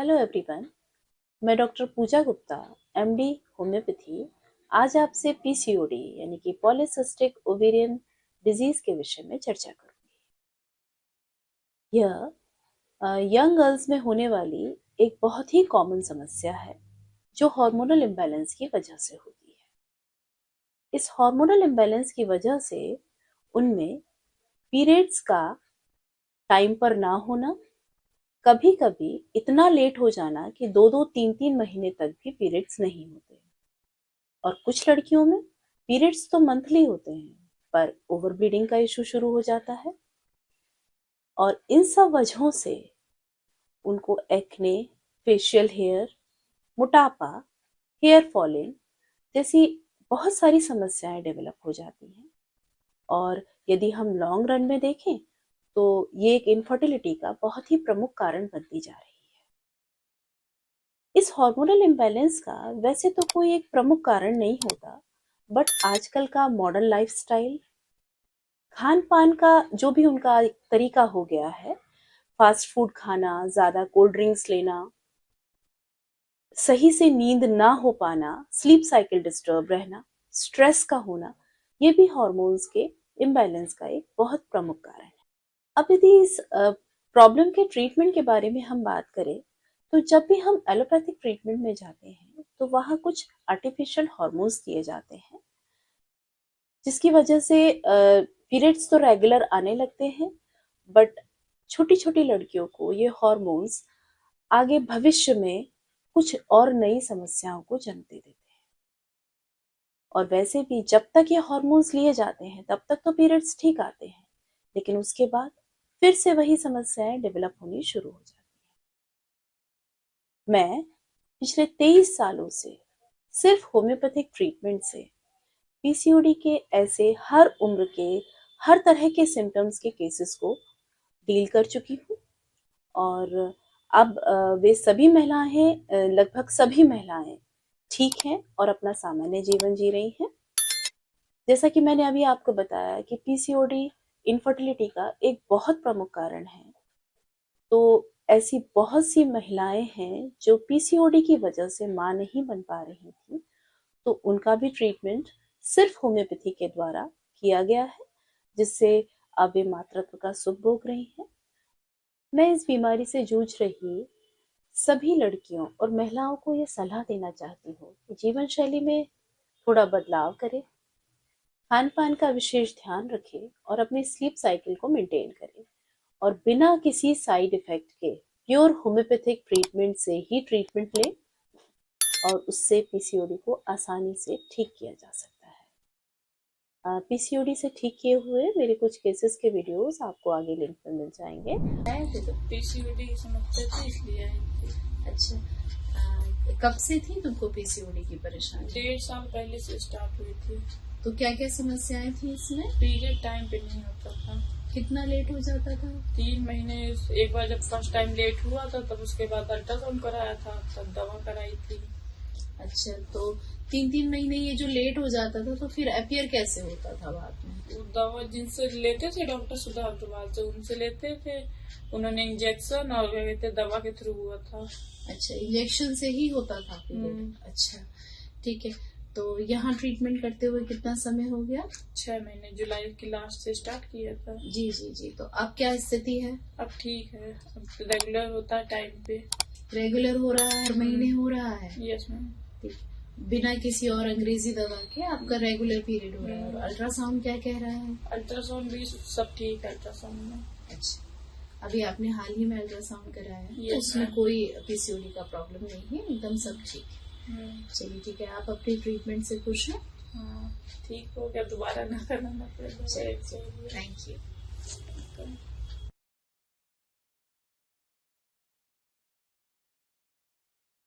Hello everyone, मैं doctor पूजा Gupta, MD homeopathy, आज आपसे पीसीओडी यानी कि पॉलीसिस्टिक ओवेरियन डिजीज के विषय में चर्चा करूंगी। यह यंग गर्ल्स में होने वाली एक बहुत ही कॉमन समस्या है जो हार्मोनल इम्बैलेंस की वजह से होती है। इस हार्मोनल इम्बैलेंस की वजह से उनमें पीरियड्स का टाइम पर ना होना, कभी कभी इतना लेट हो जाना कि 2-3 महीने तक भी पीरियड्स नहीं होते, और कुछ लड़कियों में पीरियड्स तो मंथली होते हैं पर ओवर ब्लीडिंग का इशू शुरू हो जाता है। और इन सब वजहों से उनको एक्ने, फेशियल हेयर, मोटापा, हेयर फॉलिंग जैसी बहुत सारी समस्याएं डेवलप हो जाती हैं। और यदि हम लॉन्ग रन में देखें तो ये एक इनफर्टिलिटी का बहुत ही प्रमुख कारण बनती जा रही है। इस हार्मोनल इम्बैलेंस का वैसे तो कोई एक प्रमुख कारण नहीं होता, बट आजकल का मॉडर्न लाइफस्टाइल, खान पान का जो भी उनका तरीका हो गया है, फास्ट फूड खाना, ज्यादा कोल्ड ड्रिंक्स लेना, सही से नींद ना हो पाना, स्लीप साइकिल डिस्टर्ब रहना, स्ट्रेस का होना, ये भी हार्मोन्स के इम्बैलेंस का एक बहुत प्रमुख कारण है। अब यदि इस प्रॉब्लम के ट्रीटमेंट के बारे में हम बात करें तो जब भी हम एलोपैथिक ट्रीटमेंट में जाते हैं तो वहाँ कुछ आर्टिफिशियल हार्मोन्स दिए जाते हैं जिसकी वजह से पीरियड्स तो रेगुलर आने लगते हैं, बट छोटी छोटी लड़कियों को ये हार्मोन्स आगे भविष्य में कुछ और नई समस्याओं को जन्म दे देते हैं। और वैसे भी जब तक ये हार्मोन्स लिए जाते हैं तब तक तो पीरियड्स ठीक आते हैं, लेकिन उसके बाद फिर से वही समस्याएं डेवलप होनी शुरू हो जाती हैं। मैं पिछले 23 सालों से सिर्फ होम्योपैथिक ट्रीटमेंट से पीसीओडी के ऐसे हर उम्र के, हर तरह के सिम्टम्स के केसेस को डील कर चुकी हूँ। और अब वे सभी महिलाएं, लगभग सभी महिलाएं ठीक हैं और अपना सामान्य जीवन जी रही हैं। जैसा कि मैंने अभी आपको बताया कि पीसीओडी इनफर्टिलिटी का एक बहुत प्रमुख कारण है, तो ऐसी बहुत सी महिलाएं हैं जो पीसीओडी की वजह से मां नहीं बन पा रही थी, तो उनका भी ट्रीटमेंट सिर्फ होम्योपैथी के द्वारा किया गया है, जिससे अब वे मातृत्व का सुख भोग रही हैं। मैं इस बीमारी से जूझ रही सभी लड़कियों और महिलाओं को ये सलाह देना चाहती हूँ कि जीवन शैली में थोड़ा बदलाव करें, खान पान का विशेष ध्यान रखें और अपनी स्लीप साइकिल को मेंटेन करें, और बिना किसी साइड इफेक्ट के प्योर होम्योपैथिक ट्रीटमेंट से ही ट्रीटमेंट लें, और उससे पीसीओडी को आसानी से ठीक किया जा सकता है। पीसीओडी से ठीक किए हुए मेरे कुछ केसेस के वीडियोस आपको आगे लिंक में मिल जाएंगे। पीसीओडी की समस्या थी इसलिए आई थी। अच्छा, कब से थी तुमको पीसीओडी की परेशानी? 1.5 साल पहले से स्टार्ट हुई थी। तो क्या क्या समस्याएं थी इसमें? पीरियड टाइम पे नहीं होता था। कितना लेट हो जाता था? 3 महीने। एक बार जब फर्स्ट टाइम लेट हुआ था तब उसके बाद अल्ट्रासाउंड कराया था, तब दवा कराई थी। अच्छा, तो 3 महीने ये जो लेट हो जाता था तो फिर अपीयर कैसे होता था बाद में? वो दवा जिनसे लेते थे डॉक्टर सुधा अग्रवाल से, उनसे लेते थे। उन्होंने इंजेक्शन और क्या कहते दवा के थ्रू हुआ था। अच्छा, इंजेक्शन से ही होता था पीरियड? अच्छा, ठीक है। तो यहाँ ट्रीटमेंट करते हुए कितना समय हो गया? 6 महीने, जुलाई के लास्ट से स्टार्ट किया था। जी जी जी। तो अब क्या स्थिति है? अब ठीक है, अब रेगुलर होता है टाइम पे। रेगुलर हो रहा है? हर महीने हो रहा है? Yes ma'am. ठीक, बिना किसी और अंग्रेजी दवा के आपका रेगुलर पीरियड हो रहा है। और अल्ट्रासाउंड क्या कह रहा है? अल्ट्रासाउंड भी सब ठीक है अल्ट्रासाउंड में। अच्छा, अभी आपने हाल ही में अल्ट्रासाउंड कराया है? तो उसमें कोई पीसीओडी का प्रॉब्लम नहीं है, एकदम सब ठीक है। चलिए ठीक है, आप अपने ट्रीटमेंट से खुश हैं? हाँ, ठीक हो गया, दोबारा ना करना पड़ेगा। Thank you.